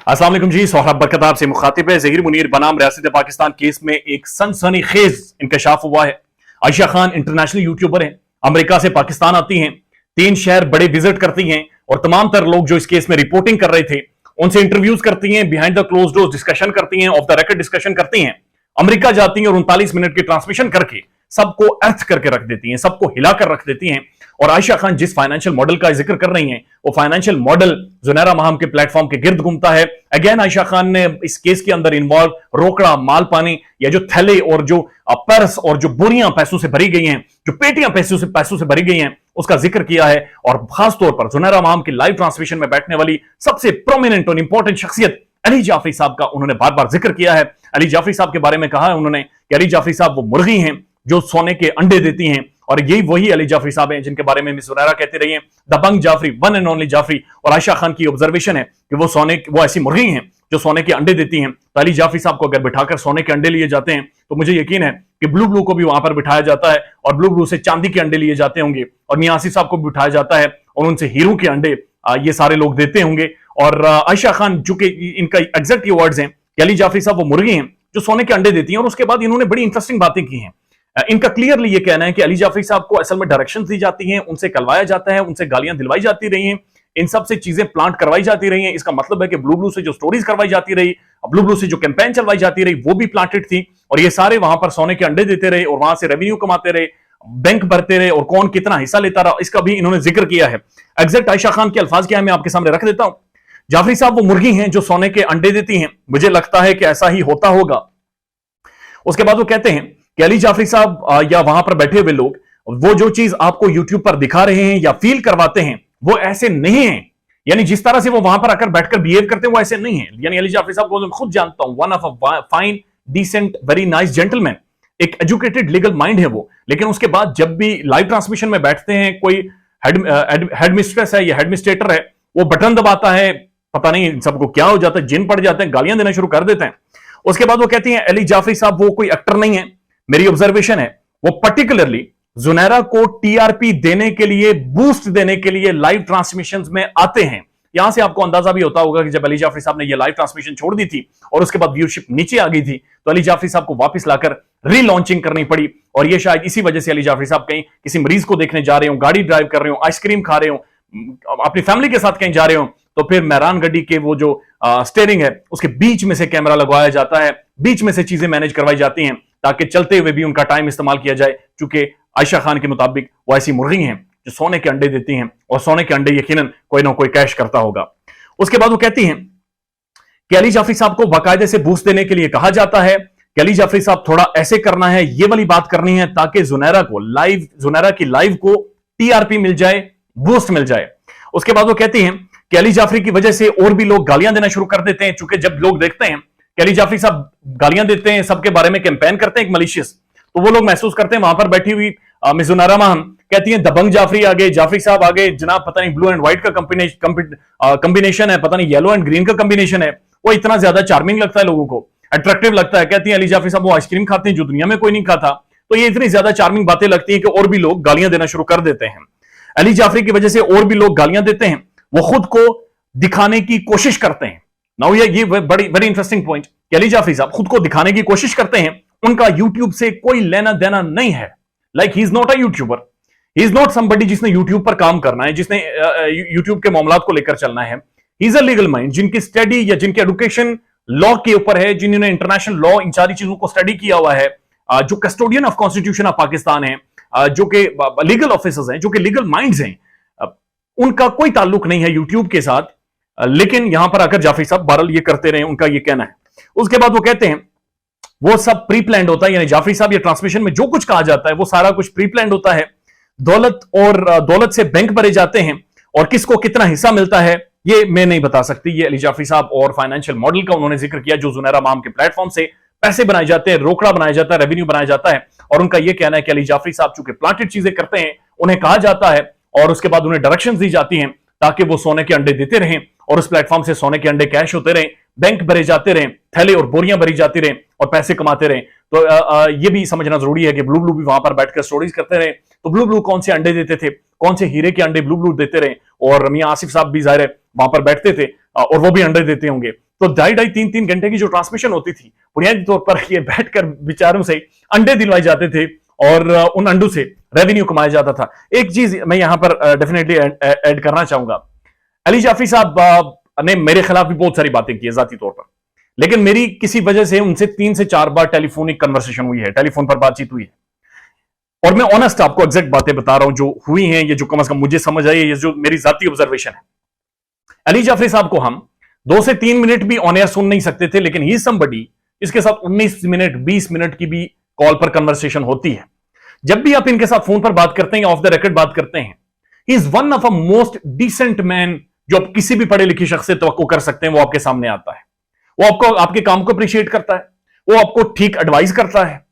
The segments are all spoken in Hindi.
अस्सलाम वालेकुम जी। सोहराब बरकताब से मुखातिब है। ज़हीर मुनीर बनाम रियासत पाकिस्तान केस में एक सनसनीखेज इंकशाफ हुआ है। आयशा खान इंटरनेशनल यूट्यूबर हैं, अमेरिका से पाकिस्तान आती हैं, 3 शहर बड़े विजिट करती हैं और तमाम तर लोग जो इस केस में रिपोर्टिंग कर रहे थे उनसे इंटरव्यूज करती हैं, behind the close doors discussion करती हैं, ऑफ द रिकॉर्ड डिस्कशन करती हैं, अमेरिका जाती हैं और 39 मिनट की ट्रांसमिशन करके सबको अर्थ करके रख देती हैं, सबको हिलाकर रख देती हैं। और आयशा खान जिस फाइनेंशियल मॉडल का जिक्र कर रही हैं वो फाइनेंशियल मॉडल जुनैरा महम के प्लेटफॉर्म के गिर्द घूमता है। अगेन आयशा खान ने इस केस के अंदर इन्वॉल्व रोकड़ा, माल पानी या जो थैले और जो पर्स और जो बोरियां पैसों से भरी गई हैं, जो पेटियां पैसों से भरी गई हैं, उसका जिक्र किया है। और खासतौर पर जुनैरा महम की लाइव ट्रांसमिशन में बैठने वाली सबसे प्रोमिनेंट और इंपॉर्टेंट शख्सियत अली जाफरी साहब का उन्होंने बार बार जिक्र किया है। अली जाफरी साहब के बारे में कहा है उन्होंने कि अली जाफरी साहब वो मुर्गी हैं जो सोने के अंडे देती हैं, और यही वही अली जाफरी साहब हैं जिनके बारे में मिस हुरैरा कहती रही हैं, दबंग Jafri, one and only Jafri. और आयशा खान की ऑब्जर्वेशन है कि वो ऐसी मुर्गी हैं जो सोने के अंडे देती हैं। तो अली जाफरी साहब को अगर बिठाकर सोने के अंडे लिए जाते हैं तो मुझे यकीन है कि ब्लू को भी वहां पर बिठाया जाता है और ब्लू से चांदी के अंडे लिए जाते होंगे, और मियां आसिफ साहब को भी बिठाया जाता है और उनसे हीरो के अंडे ये सारे लोग देते होंगे। और आयशा खान, जो कि इनका एग्जैक्ट ये वर्ड्स हैं कि अली जाफरी साहब वो मुर्गी हैं जो सोने के अंडे देती हैं। और उसके बाद इन्होंने बड़ी इंटरेस्टिंग बातें की हैं। इनका क्लियरली ये कहना है कि अली जाफरी साहब को असल में डायरेक्शंस दी जाती हैं, उनसे कलवाया जाता है, उनसे गालियां दिलवाई जाती रही हैं, इन सब से चीजें प्लांट करवाई जाती रही हैं। इसका मतलब है कि ब्लू से जो स्टोरीज करवाई जाती रही, ब्लू से जो कैंपेन चलवाई जाती रही, वो भी प्लांटेड थी, और ये सारे वहां पर सोने के अंडे देते रहे और वहां से रेवेन्यू कमाते रहे, बैंक भरते रहे, और कौन कितना हिस्सा लेता रहा इसका भी इन्होंने जिक्र किया है। एग्जैक्ट आयशा खान के अल्फाज क्या है मैं आपके सामने रख देता हूं। जाफरी साहब वो मुर्गी हैं जो सोने के अंडे देती हैं, मुझे लगता है कि ऐसा ही होता होगा। उसके बाद वो कहते हैं कि अली जाफरी साहब या वहां पर बैठे हुए लोग वो जो चीज आपको यूट्यूब पर दिखा रहे हैं या फील करवाते हैं वो ऐसे नहीं है, यानी जिस तरह से वो वहां पर आकर बैठकर बिहेव करते हैं वो ऐसे नहीं है। यानी अली जाफरी साहब को मैं खुद जानता हूं, one of a fine, decent, very nice gentleman, एक एजुकेटेड लीगल माइंड है वो। लेकिन उसके बाद जब भी लाइव ट्रांसमिशन में बैठते हैं, कोई हेड मिस्ट्रेस है या हेडमिनिस्ट्रेटर है, वो बटन दबाता है, पता नहीं सबको क्या हो जाता है, जिन पड़ जाते हैं, गालियां देना शुरू कर देते हैं। उसके बाद वो कहती हैं अली जाफरी साहब वो कोई एक्टर नहीं है। मेरी ऑब्जर्वेशन है वो पर्टिकुलरली जुनैरा को टीआरपी देने के लिए, बूस्ट देने के लिए लाइव ट्रांसमिशंस में आते हैं। यहां से आपको अंदाजा भी होता होगा कि जब अली जाफरी साहब ने ये लाइव ट्रांसमिशन छोड़ दी थी और उसके बाद व्यूअरशिप नीचे आ गई थी तो अली जाफरी साहब को वापस लाकर रीलॉन्चिंग करनी पड़ी। और ये शायद इसी वजह से अली जाफरी साहब कहीं किसी मरीज को देखने जा रहे हो, गाड़ी ड्राइव कर रहे हो, आइसक्रीम खा रहे हो, अपनी फैमिली के साथ कहीं जा रहे हो, तो फिर मैरान गड्डी के वो जो स्टीयरिंग है उसके बीच में से कैमरा लगवाया जाता है, बीच में से चीजें मैनेज करवाई जाती हैं ताकि चलते हुए भी उनका टाइम इस्तेमाल किया जाए। चूंकि आयशा खान के मुताबिक वो ऐसी मुर्गी हैं जो सोने के अंडे देती हैं और सोने के अंडे यकीनन कोई ना कोई कैश करता होगा। उसके बाद वो कहती हैं कि अली जाफरी साहब को बाकायदे से बूस्ट देने के लिए कहा जाता है कि अली जाफरी साहब थोड़ा ऐसे करना है, ये वाली बात करनी है ताकि जुनैरा की लाइव को टीआरपी मिल जाए, बूस्ट मिल जाए। उसके बाद वो कहती हैं कि अली जाफरी की वजह से और भी लोग गालियां देना शुरू कर देते हैं, चूंकि जब लोग देखते हैं कि अली जाफरी साहब गालियां देते हैं, सबके बारे में कैंपेन करते हैं एक मलिशियस, तो वो लोग महसूस करते हैं। वहां पर बैठी हुई मिस जुनैरा महम कहती हैं दबंग जाफरी आ गए, जाफरी साहब आ गए, जनाब पता नहीं ब्लू एंड व्हाइट का कॉम्बिनेशन है, पता नहीं येलो एंड ग्रीन का कॉम्बिनेशन है, वो इतना ज्यादा चार्मिंग लगता है, लोगों को अट्रैक्टिव लगता है। कहती है अली जाफरी साहब वो आइसक्रीम खाते हैं जो दुनिया में कोई नहीं खाता। तो ये इतनी ज्यादा चार्मिंग बातें लगती हैं कि और भी लोग गालियां देना शुरू कर देते हैं। अली जाफरी की वजह से और भी लोग गालियां देते हैं, वो खुद को दिखाने की कोशिश करते हैं। नाउ ये बड़ी इंटरेस्टिंग पॉइंट कि अली जाफरी साहब खुद को दिखाने की कोशिश करते हैं, उनका यूट्यूब से कोई लेना देना नहीं है। Like he is not a YouTuber, he is not somebody जिसने यूट्यूब पर काम करना है, जिसने यूट्यूब के मामलात को लेकर चलना है। He is a legal mind जिनकी स्टडी या जिनकी एडुकेशन लॉ के ऊपर है, जिन्होंने इंटरनेशनल लॉ इन सारी चीजों को स्टडी किया हुआ है, जो custodian of constitution of Pakistan है, जो कि लीगल ऑफिसर्स हैं, जो कि लीगल माइंड्स हैं। उनका कोई ताल्लुक नहीं है यूट्यूब के साथ, लेकिन यहां पर आकर जाफरी साहब बहरहाल ये करते रहे, उनका ये कहना है। उसके बाद वो कहते हैं वो सब प्री प्लान्ड होता है, यानी जाफरी साहब ये ट्रांसमिशन में जो कुछ कहा जाता है वो सारा कुछ प्री प्लान्ड होता है। दौलत से बैंक भरे जाते हैं और किसको कितना हिस्सा मिलता है ये मैं नहीं बता सकती। ये अली जाफरी साहब और फाइनेंशियल मॉडल का उन्होंने जिक्र किया जो जुनैरा महम के प्लेटफॉर्म से पैसे बनाए जाते हैं, रोकड़ा बनाया जाता है, रेवेन्यू बनाया जाता है। और उनका यह कहना है कि अली जाफरी साहब चूंकि प्लांटेड चीजें करते हैं, उन्हें कहा जाता है और उसके बाद उन्हें डायरेक्शंस दी जाती हैं ताकि वो सोने के अंडे देते रहें और उस प्लेटफॉर्म से सोने के अंडे कैश होते रहें, बैंक भरे जाते रहें, थैले और बोरियां भरी जाती रहें और पैसे कमाते रहें। तो ये भी समझना जरूरी है कि ब्लू भी वहां पर बैठकर स्टोरीज करते रहे। तो ब्लू कौन से अंडे देते थे, कौन से हीरे के अंडे ब्लू देते रहे, और मियां आसिफ साहब भी जाहिर है वहां पर बैठते थे और वो भी अंडे देते होंगे। तो 2.5-3 घंटे की जो ट्रांसमिशन होती थी, बुनियादी तौर पर ये बैठकर बेचारों से अंडे दिलवाए जाते थे और उन अंडों से रेवेन्यू कमाया जाता था। एक चीज मैं यहां पर डेफिनेटली ऐड करना चाहूंगा, अली जाफरी साहब ने मेरे खिलाफ भी बहुत सारी बातें की है जाती तौर पर, लेकिन मेरी किसी वजह से उनसे 3 से 4 बार टेलीफोनिक कन्वर्सेशन हुई है, टेलीफोन पर बातचीत हुई है, और मैं ऑनेस्ट आपको एग्जैक्ट बातें बता रहा हूं जो हुई हैं, ये जो कम से कम मुझे समझ आई है, ये जो मेरी जाती ऑब्जर्वेशन है। अली जाफरी साहब को हम 2 से 3 मिनट भी ऑन एयर सुन नहीं सकते थे, लेकिन ही समबडी इसके साथ 19 मिनट 20 मिनट की भी कॉल पर कन्वर्सेशन होती है। जब भी आप इनके साथ फोन पर बात करते हैं, ऑफ द रिकॉर्ड बात करते हैं, he is one of a most decent man जो आप किसी भी पढ़े लिखे शख्स से तवक्को कर सकते हैं, वो आपके सामने आता है। वो आपको आपके काम को अप्रिशिएट करता है, वो आपको ठीक एडवाइस करता है,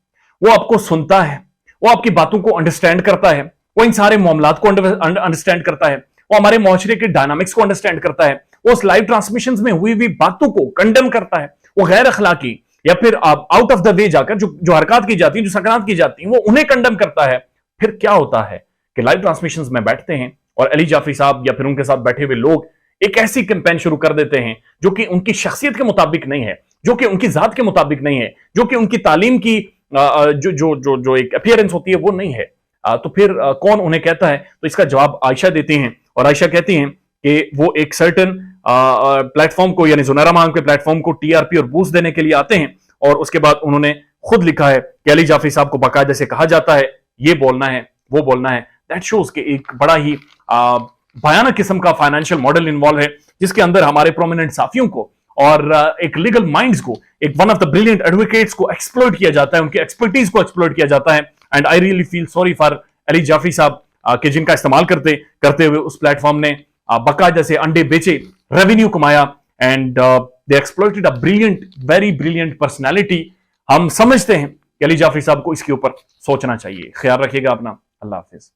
वो आपको सुनता है, वो आपकी बातों को अंडरस्टैंड करता है, वो इन सारे मामलात को अंडरस्टैंड करता है, वो हमारे मुआशरे के डायनामिक्स को अंडरस्टैंड करता है, वो उस लाइव ट्रांसमिशन में हुई हुई बातों को कंडेम करता है, वो गैर अखलाकी या फिर आउट ऑफ द वे जाकर जो हरकत की जाती है, जो सकरात की जाती है, वो उन्हें कंडेम करता है। फिर क्या होता है कि लाइव ट्रांसमिशन में बैठते हैं और अली जाफरी साहब या फिर उनके साथ बैठे हुए लोग एक ऐसी कैंपेन शुरू कर देते हैं जो कि उनकी शख्सियत के मुताबिक नहीं है, जो कि उनकी जात के मुताबिक नहीं है, जो कि उनकी तालीम की जो जो जो जो एक अपीयरेंस होती है वो नहीं है। तो फिर कौन उन्हें कहता है? तो इसका जवाब आयशा देती हैं, और आयशा कहती हैं कि वो एक सर्टन प्लेटफॉर्म को, यानी जुनैरा मांग के प्लेटफॉर्म को टीआरपी और बूस्ट देने के लिए आते हैं, और उसके बाद उन्होंने खुद लिखा है कि अली जाफरी साहब को बाकायदा से कहा जाता है ये बोलना है, वो बोलना है। दैट शोज के एक बड़ा ही भयानक किस्म का फाइनेंशियल मॉडल इन्वॉल्व है, जिसके अंदर हमारे प्रोमिनेंट साथियों को और एक लीगल माइंड्स को, एक one of the brilliant advocates को एक्सप्लॉइट किया जाता है, उनकी एक्सपर्टीज को एक्सप्लॉइट किया जाता है। And I really feel sorry for Ali Jafri साहब के जिनका इस्तेमाल करते हुए उस प्लेटफॉर्म ने बाकायदा से अंडे बेचे, रेवेन्यू कमाया, and they exploited a brilliant, very brilliant personality. हम समझते हैं कि अली जाफरी साहब को इसके ऊपर सोचना चाहिए। ख्याल रखिएगा अपना। अल्लाह हाफिज।